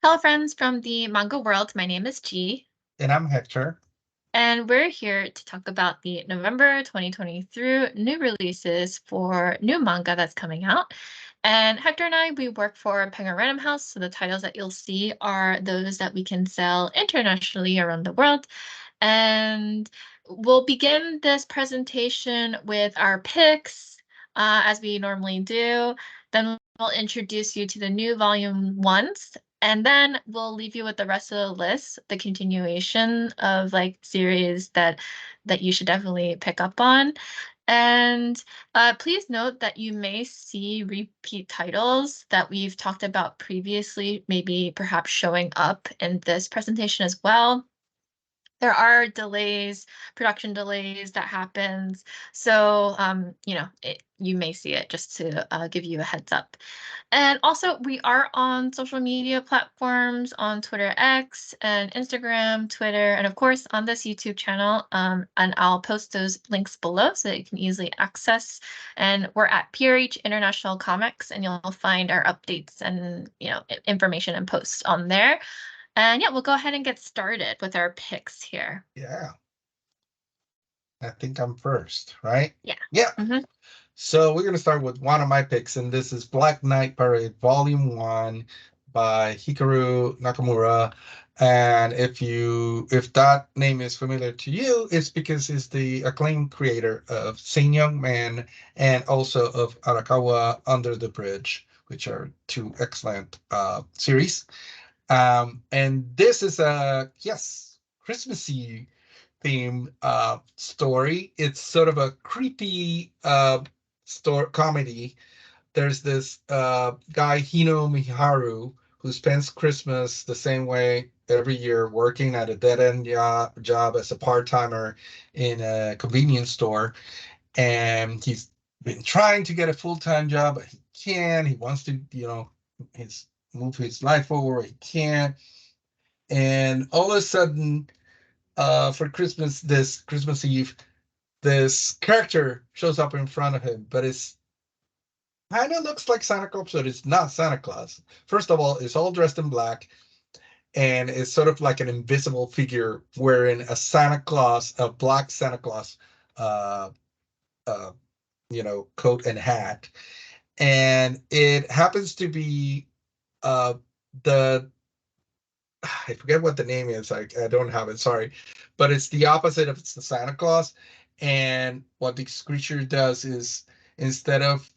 Hello, friends from the manga world. My name is G, And I'm Hector. and we're here to talk about the November 2023 new releases for new manga that's coming out. And Hector and I, we work for Penguin Random House, so the titles that you'll see are those that we can sell internationally around the world. And we'll begin this presentation with our picks, as we normally do. Then we'll introduce you to the new volume ones, and then we'll leave you with the rest of the list, the continuation of like series that you should definitely pick up on. And please note that you may see repeat titles that we've talked about previously, maybe perhaps showing up in this presentation as well. There are delays, production delays that happens. So, you may see it, just to give you a heads up. And also, we are on social media platforms on Twitter X and Instagram, Twitter, and of course on this YouTube channel. And I'll post those links below so that you can easily access. And we're at PRH International Comics, and you'll find our updates and information and posts on there. And yeah, we'll go ahead and get started with our picks here. Yeah, I think I'm first, right? Yeah. Yeah. Mm-hmm. So we're going to start with one of my picks, and this is Black Knight Parade Volume 1 by Hikaru Nakamura. And if that name is familiar to you, it's because he's the acclaimed creator of Sing Young Man and also of Arakawa Under the Bridge, which are two excellent series. And this is Christmassy theme story. It's sort of a creepy store comedy. There's this guy Hino Miharu who spends Christmas the same way every year, working at a dead-end job as a part-timer in a convenience store, and he's been trying to get a full-time job, but he can't. He wants to, his move his life forward. He can't, and all of a sudden, for Christmas, this Christmas Eve, this character shows up in front of him, but it's kind of looks like Santa Claus, but it's not Santa Claus. First of all, it's all dressed in black, and it's sort of like an invisible figure wearing a black Santa Claus, uh, uh, coat and hat, and it happens to be the I forget what the name is. I don't have it. Sorry, but it's the opposite of the Santa Claus. And what this creature does is, instead of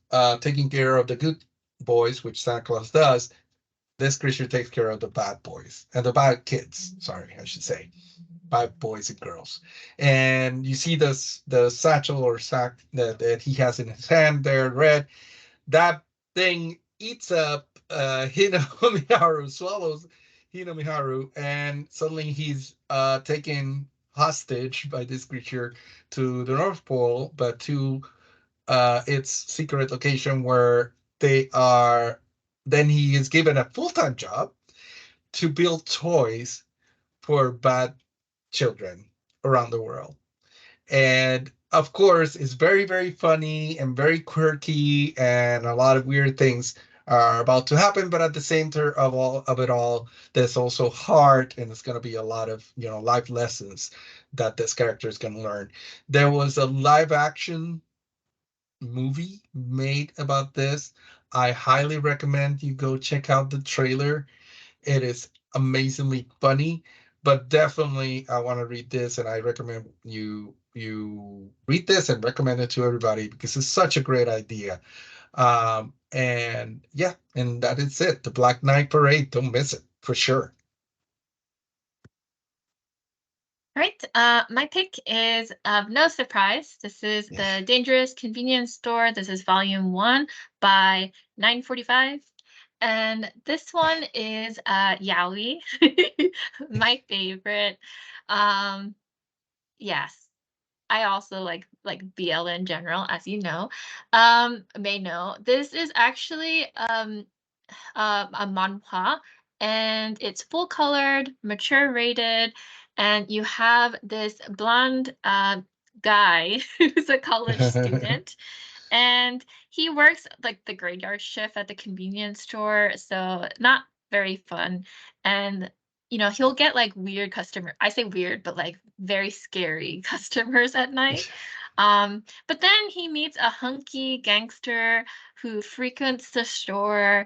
taking care of the good boys, which Santa Claus does, this creature takes care of the bad boys and the bad kids. Sorry, I should say, bad boys and girls. And you see the satchel or sack that he has in his hand there, red. That thing eats up Hinamiharu, swallows Hinamiharu, and suddenly he's taken hostage by this creature to the North Pole, but to its secret location where they are. Then he is given a full-time job to build toys for bad children around the world. And of course, it's very, very funny and very quirky, and a lot of weird things are about to happen. But at the center of it all, there's also heart, and it's going to be a lot of life lessons that this character is going to learn. There was a live action movie made about this. I highly recommend you go check out the trailer. It is amazingly funny, but definitely I want to read this, and I recommend you read this and recommend it to everybody because it's such a great idea. And yeah, and that is it. The Black Knight Parade. Don't miss it for sure. All right. My pick is of no surprise. This is Yes. The Dangerous Convenience Store. This is volume 1 by 945. And this one is Yaoi, my favorite. Yes. I also like BL in general, as you know. May know. This is actually a manhwa, and it's full colored, mature rated, and you have this blonde guy who's a college student, and he works like the graveyard shift at the convenience store. So not very fun. And he'll get like weird customer. I say weird, but like very scary customers at night. But then he meets a hunky gangster who frequents the store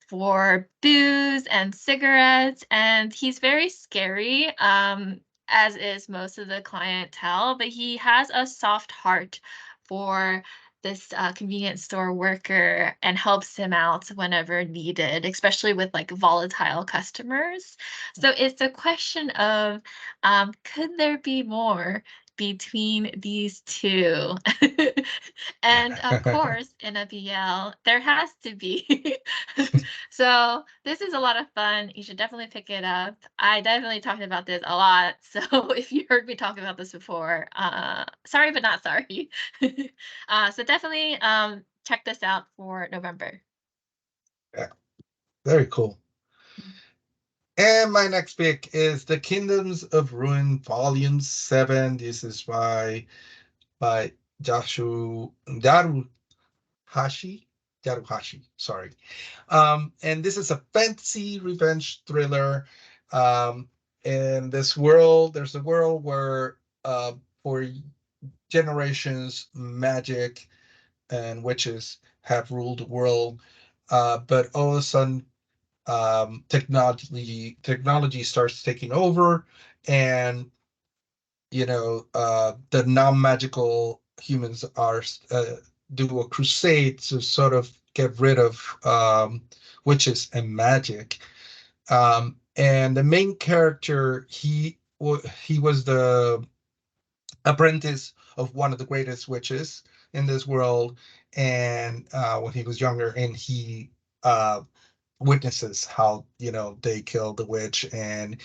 for booze and cigarettes, and he's very scary, as is most of the clientele, but he has a soft heart for this convenience store worker and helps him out whenever needed, especially with like volatile customers. So it's a question of, could there be more between these two? And of course, in a BL, there has to be. So this is a lot of fun. You should definitely pick it up. I definitely talked about this a lot. So if you heard me talk about this before, sorry, but not sorry. So definitely check this out for November. Yeah, very cool. And my next pick is The Kingdoms of Ruin, Volume 7. This is by Jashu Daruhashi. Daruhashi, sorry. And this is a fantasy revenge thriller. Um, in this world, there's a world where for generations, magic and witches have ruled the world. But all of a sudden, technology starts taking over, and the non-magical humans are do a crusade to sort of get rid of witches and magic. And the main character, he was the apprentice of one of the greatest witches in this world, and when he was younger, and he uh, witnesses how they killed the witch, and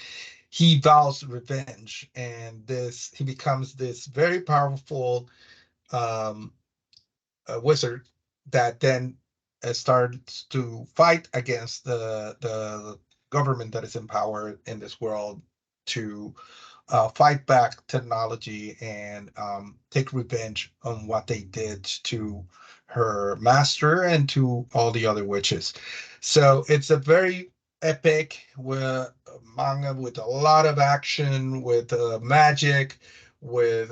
he vows revenge, and this he becomes this very powerful um, wizard that then starts to fight against the government that is in power in this world to fight back technology and take revenge on what they did to her master and to all the other witches. So it's a very epic manga with a lot of action, with magic, with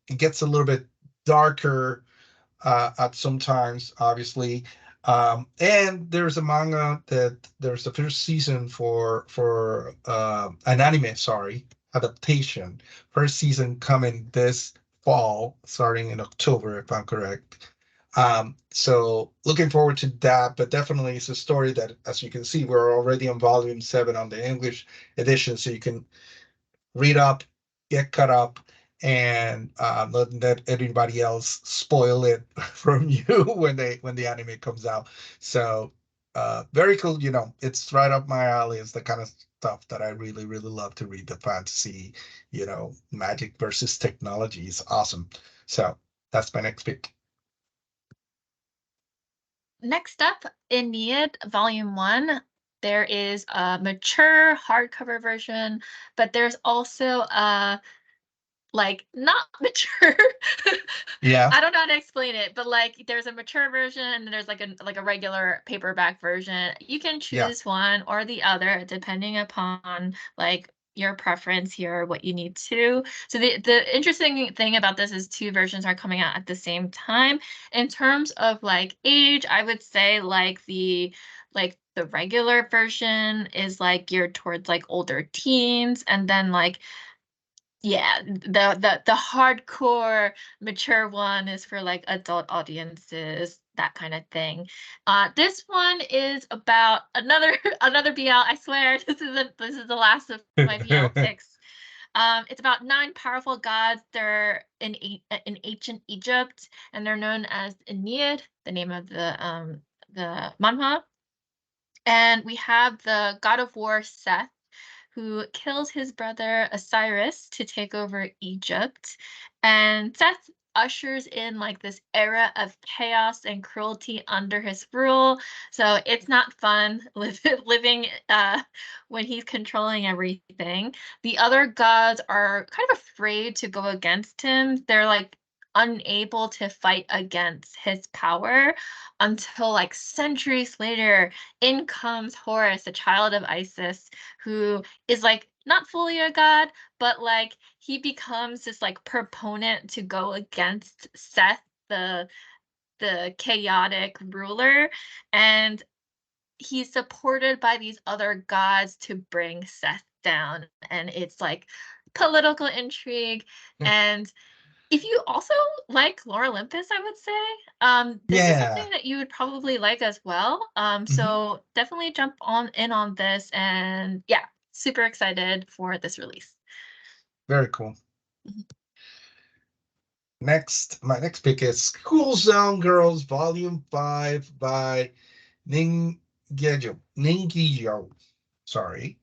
it gets a little bit darker at sometimes, obviously. And there's a manga that there's the first season for an anime, sorry, adaptation. First season coming this fall, starting in October, if I'm correct. So looking forward to that, but definitely it's a story that, as you can see, we're already on volume 7 on the English edition, so you can read up, get caught up, and not let anybody else spoil it from you when the anime comes out. So very cool. It's right up my alley. It's the kind of stuff that I really, really love to read. The fantasy, magic versus technology is awesome. So that's my next pick. Next up, Aeneid Volume 1. There is a mature hardcover version, but there's also a like not mature. Yeah, I don't know how to explain it, but like there's a mature version and there's like a regular paperback version. You can yeah. choose one or the other depending upon like your preference here, what you need to. So the interesting thing about this is two versions are coming out at the same time. In terms of like age, I would say like the regular version is like geared towards like older teens, and then like yeah, the hardcore mature one is for like adult audiences, that kind of thing. This one is about another another BL. I swear this is the last of my BL picks. It's about 9 powerful gods. They're in ancient Egypt, and they're known as Aeneid, the name of the manhwa. And we have the god of war Seth, who kills his brother Osiris to take over Egypt. And Seth ushers in like this era of chaos and cruelty under his rule. So it's not fun living when he's controlling everything. The other gods are kind of afraid to go against him. They're like unable to fight against his power until like centuries later in comes Horus, a child of Isis, who is like not fully a god, but like he becomes this like proponent to go against Seth, the chaotic ruler, and he's supported by these other gods to bring Seth down. And it's like political intrigue. And if you also like Lore Olympus, I would say, this is Yeah. something that you would probably like as well. Hmm. So definitely jump on in on this, and yeah, super excited for this release. Very cool. Mhm. My next pick is School Zone Girls Volume 5 by Ningijo. Sorry.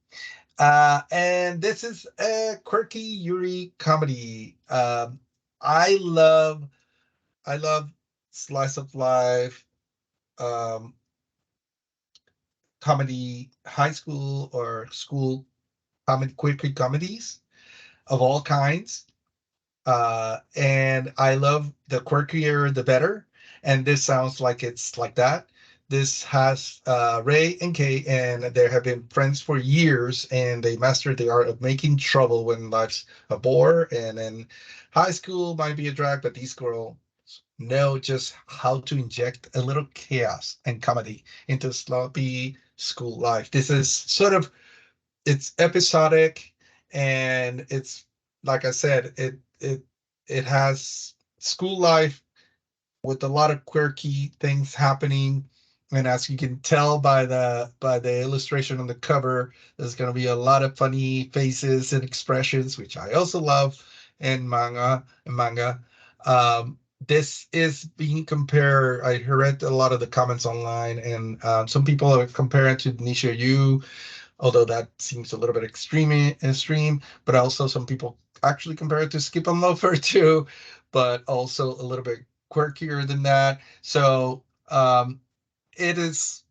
And this is a quirky Yuri comedy. I love I love slice of life, um, comedy, high school or school comedy, quirky comedies of all kinds. And I love the quirkier the better. And this sounds like it's like that. This has Ray and Kay, and they have been friends for years, and they mastered the art of making trouble when life's a bore. And in high school might be a drag, but these girls know just how to inject a little chaos and comedy into sloppy school life. This is sort of it's episodic, and it's like I said, it has school life with a lot of quirky things happening. And as you can tell by the illustration on the cover, there's going to be a lot of funny faces and expressions, which I also love in manga. This is being compared. I read a lot of the comments online, and some people are comparing it to Nisha Yu, although that seems a little bit extreme. But also some people actually compare it to Skip and Loafer too, but also a little bit quirkier than that. So it is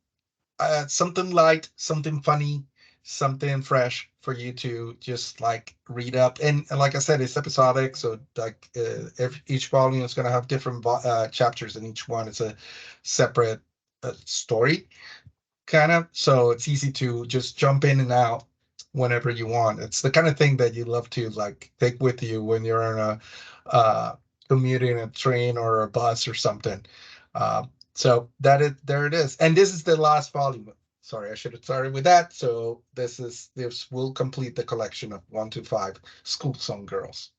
something light, something funny, something fresh for you to just like read up. And like I said, it's episodic, so like each volume is going to have different chapters, and each one is a separate story kind of. So it's easy to just jump in and out whenever you want. It's the kind of thing that you love to like take with you when you're on a commuting a train or a bus or something. Uh, so there it is. And this is the last volume. Sorry, I should have started with that. So this will complete the collection of 1 to 5 School Song Girls.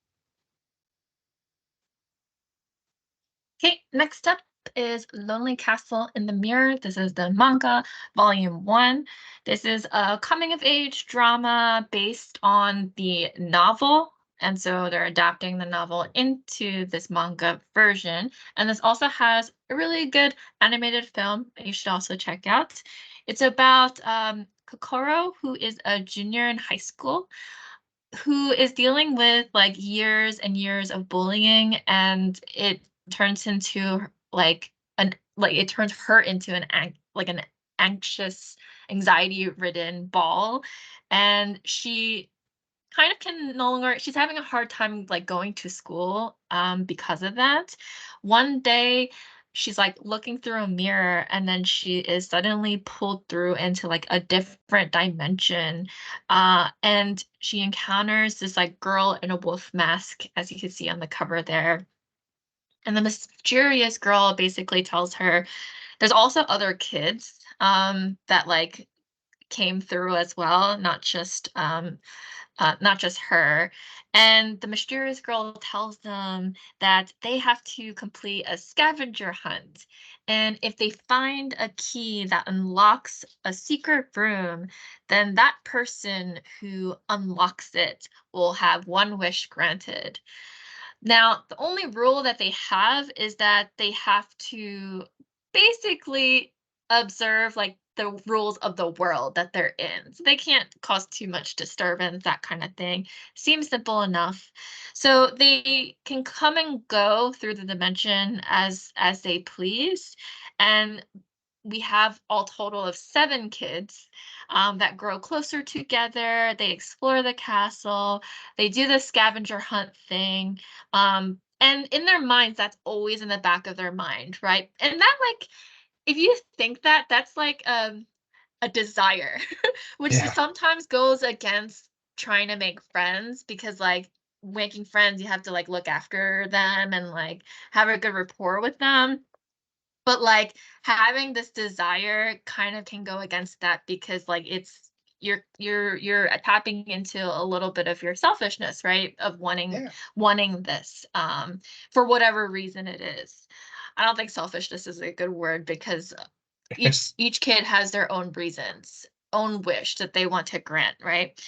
Okay, next up is Lonely Castle in the Mirror. This is the manga, volume 1. This is a coming of age drama based on the novel. And so they're adapting the novel into this manga version. And this also has a really good animated film that you should also check out. It's about Kokoro, who is a junior in high school, who is dealing with like years and years of bullying, and it turns into like it turns her into an anxious, anxiety ridden ball, and she kind of can no longer she's having a hard time like going to school because of that. One day she's like looking through a mirror, and then she is suddenly pulled through into like a different dimension, and she encounters this like girl in a wolf mask, as you can see on the cover there. And the mysterious girl basically tells her there's also other kids that like came through as well, not just her. And the mysterious girl tells them that they have to complete a scavenger hunt. And if they find a key that unlocks a secret room, then that person who unlocks it will have one wish granted. Now, the only rule that they have is that they have to basically observe like the rules of the world that they're in. So they can't cause too much disturbance, that kind of thing. Seems simple enough. So they can come and go through the dimension as they please. And we have all total of 7 kids that grow closer together. They explore the castle. They do the scavenger hunt thing. And in their minds, that's always in the back of their mind, right? And that, like, if you think that, that's like a desire, which Yeah. sometimes goes against trying to make friends because, like, making friends, you have to, like, look after them and, like, have a good rapport with them. But, like, having this desire kind of can go against that because, like, it's you're tapping into a little bit of your selfishness, right? Of wanting Yeah. this, for whatever reason it is. I don't think selfishness is a good word because each kid has their own reasons, own wish that they want to grant, right?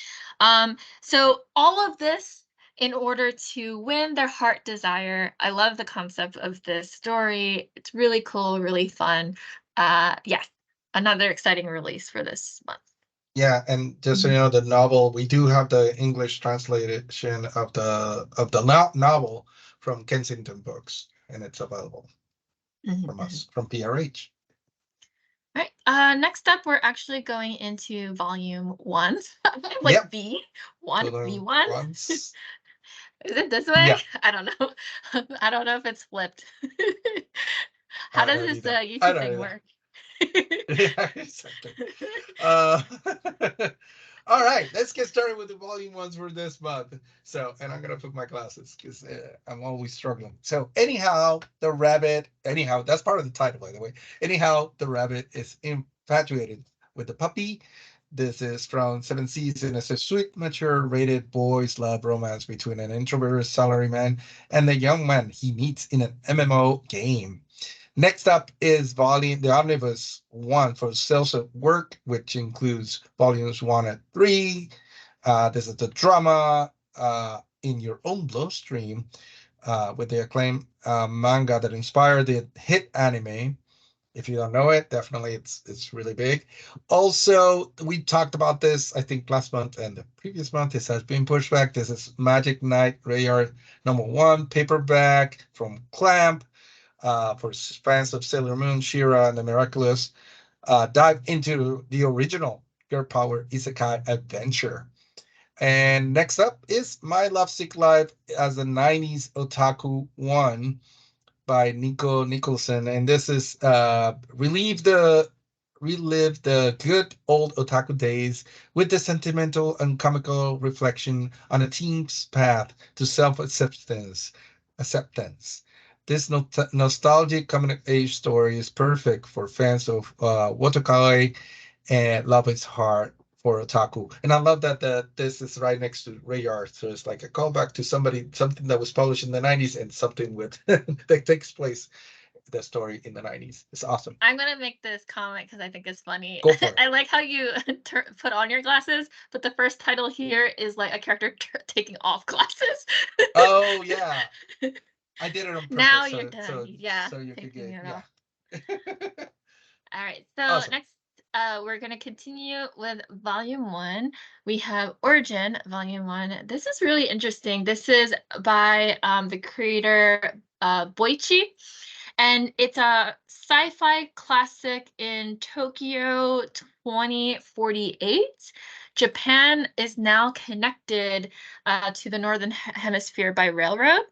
So all of this in order to win their heart desire. I love the concept of this story. It's really cool, really fun. Yes, another exciting release for this month. Yeah, and just so you Mhm, know, the novel, we do have the English translation of the novel from Kensington Books, and it's available mhm, from mhm. us from PRH. All right. Next up, we're actually going into volume one, like Yep. V To one, V the one. ones. Is it this way? Yeah, I don't know. I don't know if it's flipped. How I does don't this either. I YouTube don't thing either. work? Yeah, exactly. Uh, all right, let's get started with the volume ones for this month. So, and I'm gonna put my glasses because I'm always struggling. So, anyhow, the rabbit. Anyhow, that's part of the title, by the way. Anyhow, the rabbit is infatuated with the puppy. This is from Seven Seasons. It's a sweet, mature, rated boys' love romance between an introverted salaryman and the young man he meets in an MMO game. Next up is volume the omnibus one for Sales at Work, which includes volumes 1 and 3. This is the drama in your own bloodstream with the acclaimed manga that inspired the hit anime. If you don't know it, definitely it's really big. Also, we talked about this I think last month and the previous month. This has been pushed back. This is Magic Knight Rayard #1 paperback from Clamp for fans of Sailor Moon, She-Ra, and the Miraculous, dive into the original Girl Power Isekai adventure. And next up is My Lovesick Life as a 90s Otaku one by Nico Nicholson. And this is relive the good old otaku days with the sentimental and comical reflection on a teen's path to self acceptance. This nostalgic coming of age story is perfect for fans of Wotokai and love his heart for otaku. And I love that this is right next to Rayard, so it's like a callback to something that was published in the 90s and something with that takes place the story in the 90s. It's awesome. I'm gonna make this comment because I think it's funny. Go for it. I like how you put on your glasses, but the first title here is like a character taking off glasses. Oh yeah, I did it on Now purpose you're so done. Yeah, you could taking get it yeah. off. All right. So Awesome. next, we're gonna continue with volume one. We have Origin, volume one. This is really interesting. This is by the creator Boichi, and it's a sci-fi classic in Tokyo 2048. Japan is now connected to the northern hemisphere by railroad.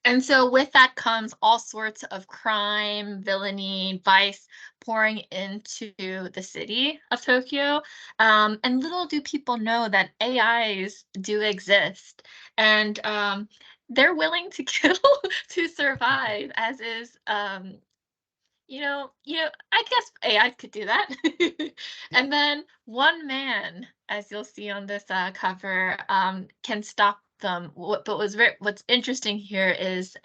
And so with that comes all sorts of crime, villainy, vice pouring into the city of Tokyo. And little do people know that AIs do exist. And they're willing to kill to survive, as is I guess AI could do that. Yeah. And then one man, as you'll see on this cover, can stop them. What's interesting here is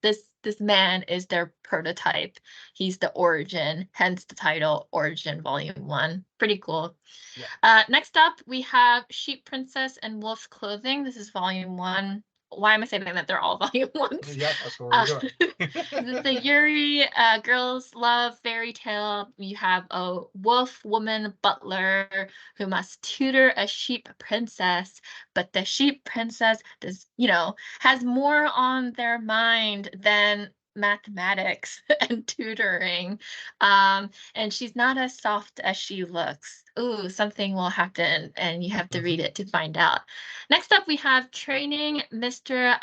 this man is their prototype. He's the origin, hence the title Origin Volume 1. Pretty cool. Yeah. Next up, we have Sheep Princess and Wolf Clothing. This is Volume 1. Why am I saying that? They're all Volume 1s. Yeah, that's what we're Uh, doing. the Yuri girls love fairy tale. You have a wolf woman butler who must tutor a sheep princess, but the sheep princess has more on their mind than mathematics and tutoring. And she's not as soft as she looks. Ooh, something will happen, and you have to Mhm. read it to find out. Next up, we have Training Mr.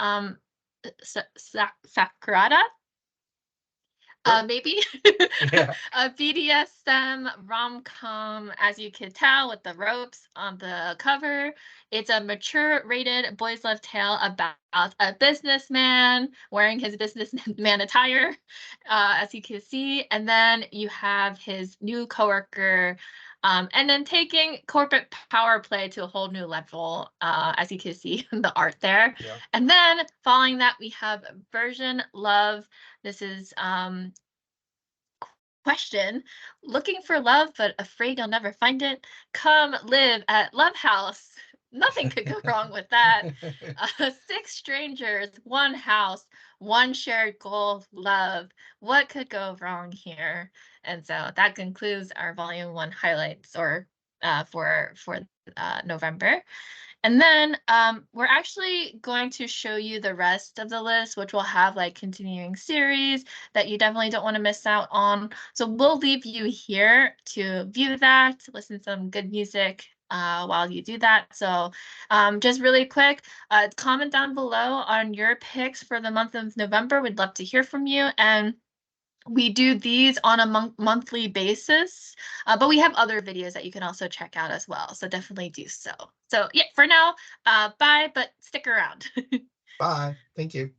Sakurada. Sure. Maybe Yeah. a BDSM rom-com, as you could tell with the ropes on the cover. It's a mature rated boys love tale about a businessman wearing his businessman attire, as you can see. And then you have his new coworker, and then taking corporate power play to a whole new level, as you can see in the art there. Yeah. And then following that, we have version love. This is question. Looking for love, but afraid you'll never find it? Come live at Love House. Nothing could go wrong with that. Six strangers, one house, one shared goal, love. What could go wrong here? And so that concludes our volume one highlights, or for November. And then we're actually going to show you the rest of the list, which will have like continuing series that you definitely don't want to miss out on. So we'll leave you here to view that, listen to some good music while you do that. So just really quick, comment down below on your picks for the month of November. We'd love to hear from you. And we do these on a monthly basis, but we have other videos that you can also check out as well. So definitely do so. So yeah, for now, bye, but stick around. Bye. Thank you.